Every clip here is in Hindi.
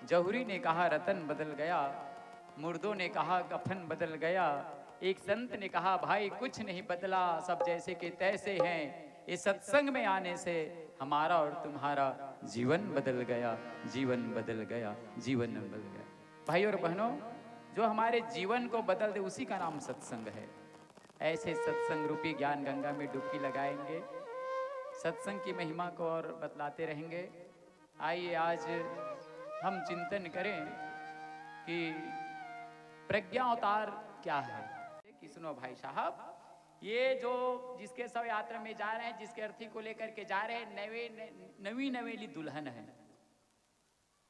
जहुरी ने कहा रतन बदल गया, मुर्दों ने कहा कफन बदल गया, एक संत ने कहा भाई कुछ नहीं बदला, सब जैसे के तैसे हैं। इस सत्संग में आने से हमारा और तुम्हारा जीवन बदल गया, जीवन बदल गया, जीवन बदल गया। भाई और बहनों, जो हमारे जीवन को बदल दे उसी का नाम सत्संग है। ऐसे सत्संग रूपी ज्ञान गंगा में डुबकी लगाएंगे, सत्संग की महिमा को और बतलाते रहेंगे। आइए आज हम चिंतन करें कि प्रज्ञा अवतार क्या है। कि सुनो भाई साहब, ये जो जिसके सब यात्रा में जा रहे हैं, जिसके अर्थी को लेकर के जा रहे हैं, नवी नवेली दुल्हन है।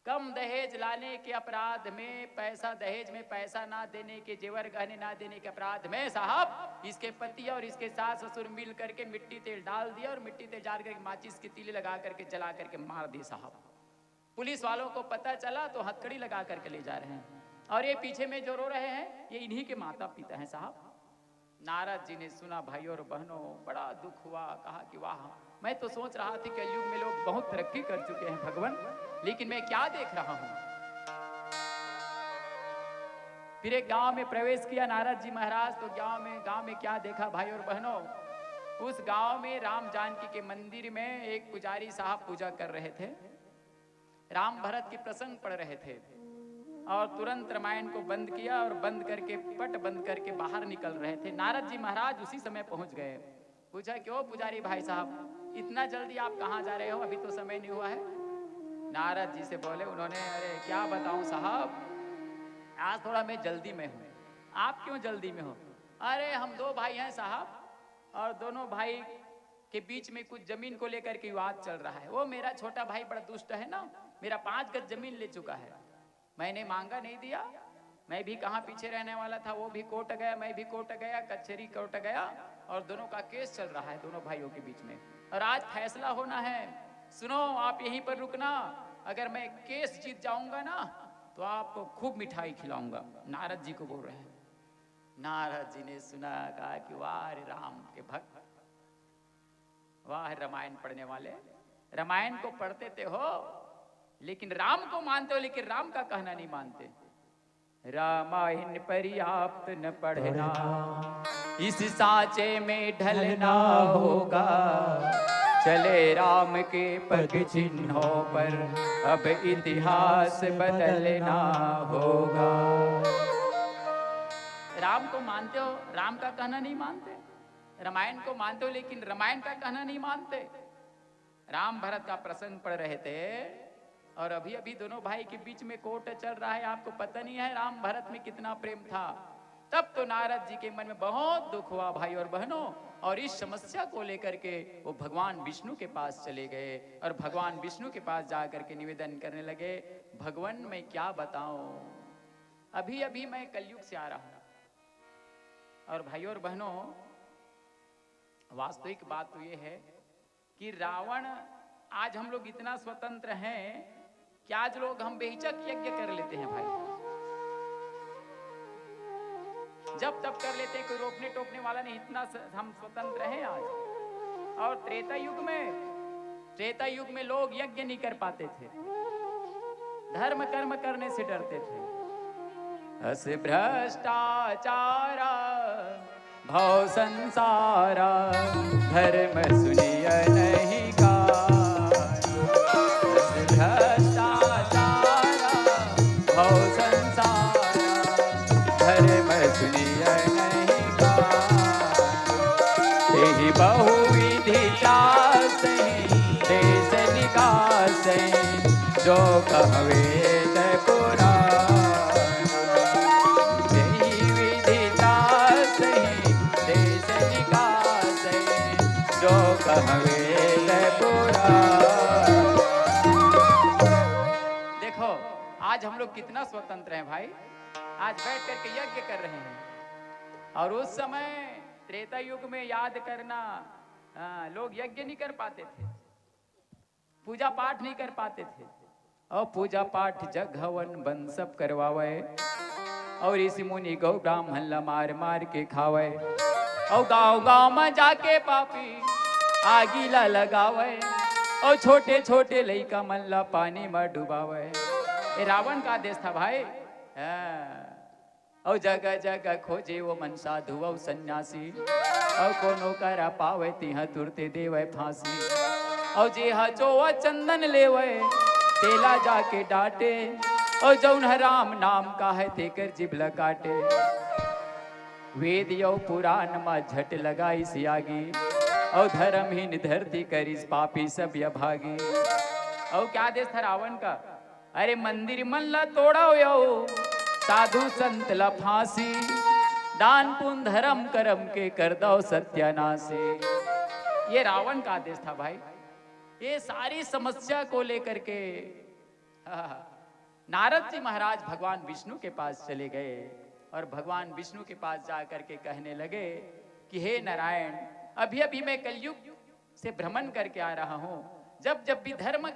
कम दहेज लाने के अपराध में, पैसा दहेज में पैसा ना देने के, जेवर गहने ना देने के अपराध में साहब इसके पति और इसके सास ससुर मिल करके मिट्टी तेल डाल दिया और मिट्टी तेल डाल करके माचिस की तीली लगा करके जला करके मार दी साहब। पुलिस वालों को पता चला तो हथकड़ी लगा करके ले जा रहे हैं, और ये पीछे में जो रो रहे हैं ये इन्हीं के माता पिता हैं साहब। नारद जी ने सुना भाई और बहनों, बड़ा दुख हुआ। कहा कि वाह, मैं तो सोच रहा थी कि कलयुग में लोग बहुत तरक्की कर चुके हैं भगवान, लेकिन मैं क्या देख रहा हूं। फिर एक गांव में प्रवेश किया नारद जी महाराज, तो गांव में क्या देखा भाई और बहनों। उस गांव में राम जानकी के मंदिर में एक पुजारी साहब पूजा कर रहे थे, राम भरत के प्रसंग पढ़ रहे थे, और तुरंत रामायण को बंद किया और बंद करके पट बंद करके बाहर निकल रहे थे। नारद जी महाराज उसी समय पहुंच गए। पूछा क्यों पुजारी भाई साहब, इतना जल्दी आप कहाँ जा रहे हो, अभी तो समय नहीं हुआ है। नारद जी से बोले उन्होंने, अरे क्या बताऊं साहब, आज थोड़ा मैं जल्दी में हूँ। आप क्यों जल्दी में हो? अरे हम दो भाई हैं साहब, और दोनों भाई के बीच में कुछ जमीन को लेकर के विवाद चल रहा है। वो मेरा छोटा भाई बड़ा दुष्ट है ना, मेरा 5 गज जमीन ले चुका है, मैंने मांगा नहीं दिया। मैं भी कहाँ पीछे रहने वाला था, वो भी कोर्ट गया, मैं भी कोर्ट गया, कचहरी कोर्ट गया, और दोनों का केस चल रहा है दोनों भाइयों के बीच में, और आज फैसला होना है। सुनो, आप यहीं पर रुकना, अगर मैं केस जीत जाऊंगा ना तो आपको खूब मिठाई खिलाऊंगा। नारद जी को बोल रहे हैं। नारद जी ने सुना, कहा कि वाह रे राम के भक्त, वाह रामायण पढ़ने वाले, रामायण को पढ़ते थे हो लेकिन राम को मानते हो, लेकिन राम का कहना नहीं मानते। रामायण पर्याप्त न पढ़ना, इस सांचे में ढलना होगा, चले राम के पग चिन्हों पर अब इतिहास बदलना होगा। राम को मानते हो, राम का कहना नहीं मानते। रामायण को मानते हो लेकिन रामायण का कहना नहीं मानते। राम भरत का प्रसंग पढ़ रहे थे, और अभी अभी दोनों भाई के बीच में कोर्ट चल रहा है। आपको पता नहीं है राम भरत में कितना प्रेम था। तब तो नारद जी के मन में बहुत दुख हुआ भाई और बहनों, और इस समस्या को लेकर के वो भगवान विष्णु के पास चले गए, और भगवान विष्णु के पास जा करके निवेदन करने लगे, भगवान मैं क्या बताऊं, अभी अभी मैं कलयुग से आ रहा हूं। और भाई और बहनों, वास्तविक बात तो ये है कि रावण, आज हम लोग इतना स्वतंत्र हैं कि आज लोग हम बेहिचक यज्ञ कर लेते हैं भाई, जब तब कर लेते हैं, कोई रोकने टोकने वाला नहीं, इतना हम स्वतंत्र हैं आज। और त्रेता युग में लोग यज्ञ नहीं कर पाते थे, धर्म कर्म करने से डरते थे। अस भ्रष्टाचार भव संसारा, धर्म सुनिय नहीं का, अस भ्रष्टाचार भव संसारा, धर्म सुनिय नहीं का, तेहि बहुविधि त्रास देश निकास, जो कहवे पुराण, तेहि विधि त्रास देश निकास, जो कहवे पुराण। देखो आज हम लोग कितना स्वतंत्र हैं भाई, आज बैठ करके यज्ञ कर रहे हैं। और उस समय त्रेता युग में याद करना, लोग यज्ञ नहीं कर पाते थे, पूजा पाठ नहीं कर पाते थे, और पूजा पाठ जग हवन बन सब करवावे, और ऋषि मुनि गौ ब्राह्मण ला मार मार के खावे, और गांव गांव में जाके पापी आगी ला लगावे, और छोटे छोटे लइका मन ला पानी में डुबावे। ये रावण का आदेश था भाई। और जगह जगह खोजे वो मन साधु वो सन्यासी, और कोनो करा पावे तिह तुरते देवे फांसी। और जे जो वो चंदन लेवे तेला जाके डांटे, और जौन राम नाम का है तेकर जिबला काटे। वेद यो पुराण मा झट लगाई सियागी, और धर्महीन धरती करिस पापी सब भागी। और क्या आदेश था रावण का? अरे मंदिर मन ला तोड़ाओ यो, साधु संत ला फांसी, दान पुण्य धर्म कर्म के कर दो सत्यानाशी। ये रावण का आदेश था भाई। ये सारी समस्या को लेकर के नारद जी महाराज भगवान विष्णु के पास चले गए, और भगवान विष्णु के पास जा करके कहने लगे कि हे नारायण, अभी अभी मैं कलयुग से भ्रमण करके आ रहा हूं। जब जब भी धर्म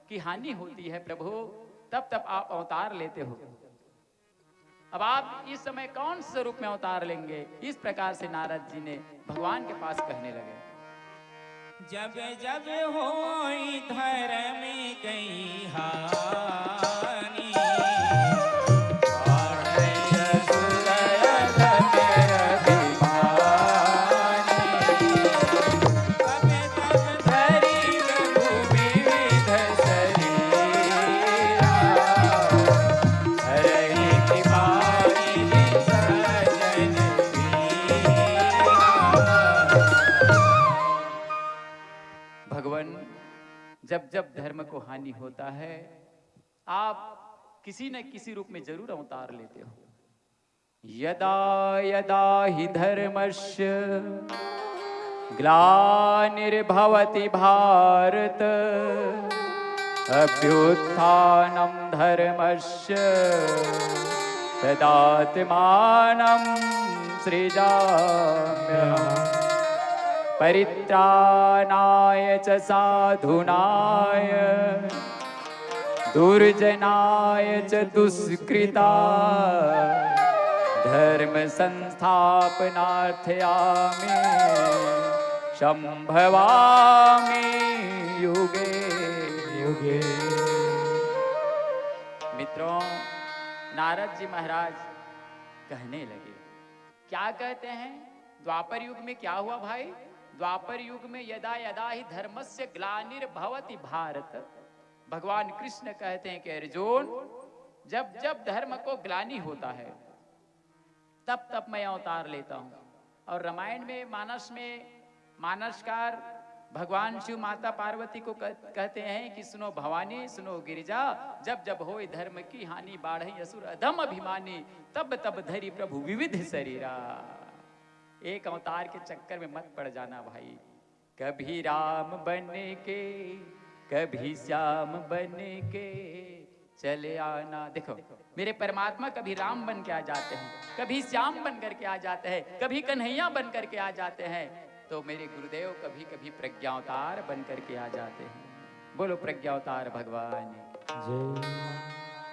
की हानि होती है प्रभु, तब तब आप अवतार लेते हो। अब आप इस समय कौन से रूप में अवतार लेंगे? इस प्रकार से नारद जी ने भगवान के पास कहने लगे। जब जब होई धर्म कई हानि, जब जब धर्म को हानि होता है, आप किसी न किसी रूप में जरूर अवतार लेते हो। यदा यदा हि धर्मस्य ग्लानिर्भवति भारत, अभ्युत्थानं धर्मस्य तदात्मानं सृजाम्यहम्। परित्राणाय च साधूनाय, दुर्जनाय च दुष्कृता, धर्म संस्थापनार्थयामि संभवामि युगे युगे। मित्रों, नारद जी महाराज कहने लगे, क्या कहते हैं? द्वापर युग में क्या हुआ भाई? द्वापर युग में यदा यदा ही धर्मस्य ग्लानिर्भवति भारत, भगवान कृष्ण कहते हैं कि अर्जुन, जब जब धर्म को ग्लानि होता है तब तब मैं अवतार लेता हूं। और रामायण में मानसकार भगवान शिव माता पार्वती को कहते हैं कि सुनो भवानी, सुनो गिरिजा, जब जब होए धर्म की हानि, बाढ़े असुर अधम अभिमानी, तब तब धरी प्रभु विविध शरीरा। एक अवतार के चक्कर में मत पड़ जाना भाई। कभी राम बने के, कभी श्याम बने के चले आना। देखो, मेरे परमात्मा कभी राम बन के आ जाते हैं, कभी श्याम बन करके आ जाते हैं, कभी कन्हैया बन करके आ जाते हैं, तो मेरे गुरुदेव कभी कभी प्रज्ञावतार बन करके आ जाते हैं। बोलो प्रज्ञावतार भगवान जय।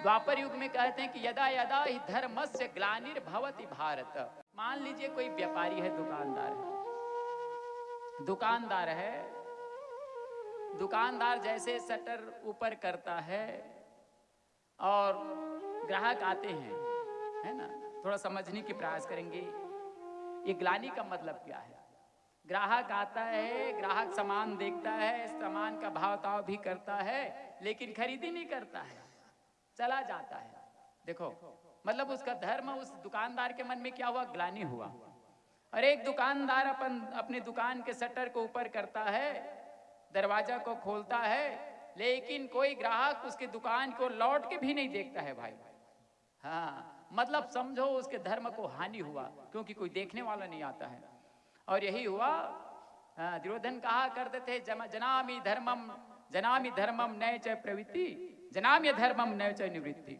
द्वापर युग में कहते हैं कि यदा यदा ही धर्मस्य ग्लानिर्भवति भारत। मान लीजिए कोई व्यापारी है, दुकानदार है, दुकानदार जैसे शटर ऊपर करता है और ग्राहक आते हैं, है ना, थोड़ा समझने की प्रयास करेंगे ये ग्लानि का मतलब क्या है। ग्राहक आता है, ग्राहक सामान देखता है, सामान का भाव ताव भी करता है, लेकिन खरीदी नहीं करता है, चला जाता है। देखो, मतलब उसका धर्म, उस दुकानदार के मन में क्या हुआ? ग्लानि हुआ। और एक दुकानदार अपने दुकान के शटर को ऊपर करता है, दरवाजा को खोलता है, लेकिन कोई ग्राहक उसके दुकान को लौट के भी नहीं देखता है भाई। हाँ, मतलब समझो उसके धर्म को हानि हुआ, क्योंकि कोई देखने वाला नहीं आता है। और यही हुआ, दुर्योधन कहा करते थे, जनामि धर्मम नय च प्रवृत्ति, जनाम्य धर्मम नय च निवृत्ति।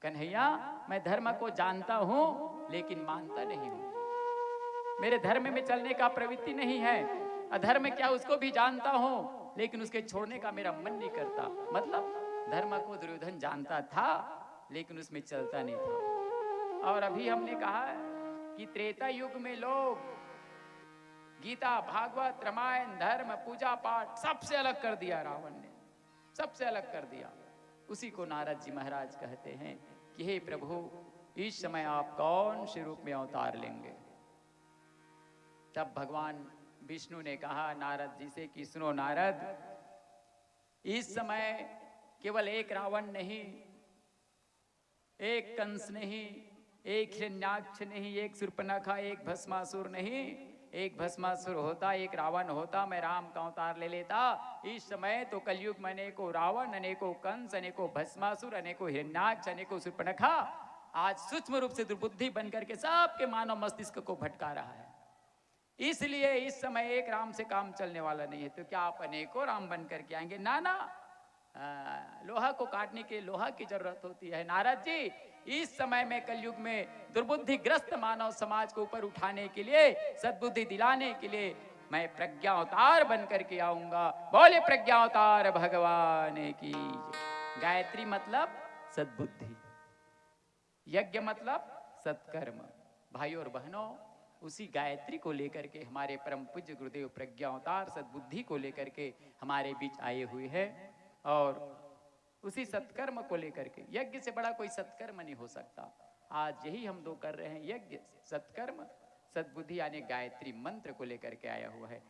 कन्हैया, मैं धर्म को जानता हूं लेकिन मानता नहीं हूं, मेरे धर्म में चलने का प्रवृत्ति नहीं है। अधर्म क्या, उसको भी जानता हूं, लेकिन उसके छोड़ने का मेरा मन नहीं करता। मतलब धर्म को दुर्योधन जानता था लेकिन उसमें चलता नहीं था। और अभी हमने कहा कि त्रेता युग में लोग गीता, भागवत, रामायण, धर्म, पूजा पाठ सबसे अलग कर दिया रावण ने, सबसे अलग कर दिया। उसी को नारद जी महाराज कहते हैं कि हे प्रभु, इस समय आप कौन से रूप में अवतार लेंगे। तब भगवान विष्णु ने कहा नारद जी से कि सुनो नारद, इस समय केवल एक रावण नहीं, एक कंस नहीं, एक हिरण्याक्ष नहीं, एक शूर्पणखा, एक भस्मासुर नहीं। एक भस्मासुर होता, एक रावण होता, मैं राम का अवतार ले लेता। इस समय तो कलयुग में अनेकों रावण, अनेकों कंस, अनेकों भस्मासुर, अनेकों हिरण्याक्ष, अनेकों शूर्पणखा आज सूक्ष्म रूप से दुर्बुद्धि बनकर के सबके मानव मस्तिष्क को भटका रहा है। इसलिए इस समय एक राम से काम चलने वाला नहीं है। तो क्या आप अनेकों राम बन करके आएंगे? ना ना, लोहा को काटने के लोहा की जरूरत होती है। नारद जी, इस समय में कलयुग में दुर्बुद्धिग्रस्त मानव समाज को ऊपर उठाने के लिए, सद्बुद्धि दिलाने के लिए मैं प्रज्ञा अवतार बन करके आऊंगा। बोले प्रज्ञा अवतार भगवान की जय। गायत्री मतलब सद्बुद्धि, यज्ञ मतलब सत्कर्म। भाइयों और बहनों, उसी गायत्री को लेकर के हमारे परम पूज्य गुरुदेव प्रज्ञा अवतार सद्बुद्धि को लेकर के हमारे बीच आए हुए हैं। और उसी सत्कर्म को लेकर के, यज्ञ से बड़ा कोई सत्कर्म नहीं हो सकता। आज यही हम दो कर रहे हैं, यज्ञ, सत्कर्म, सद्बुद्धि यानी गायत्री मंत्र को लेकर के आया हुआ है।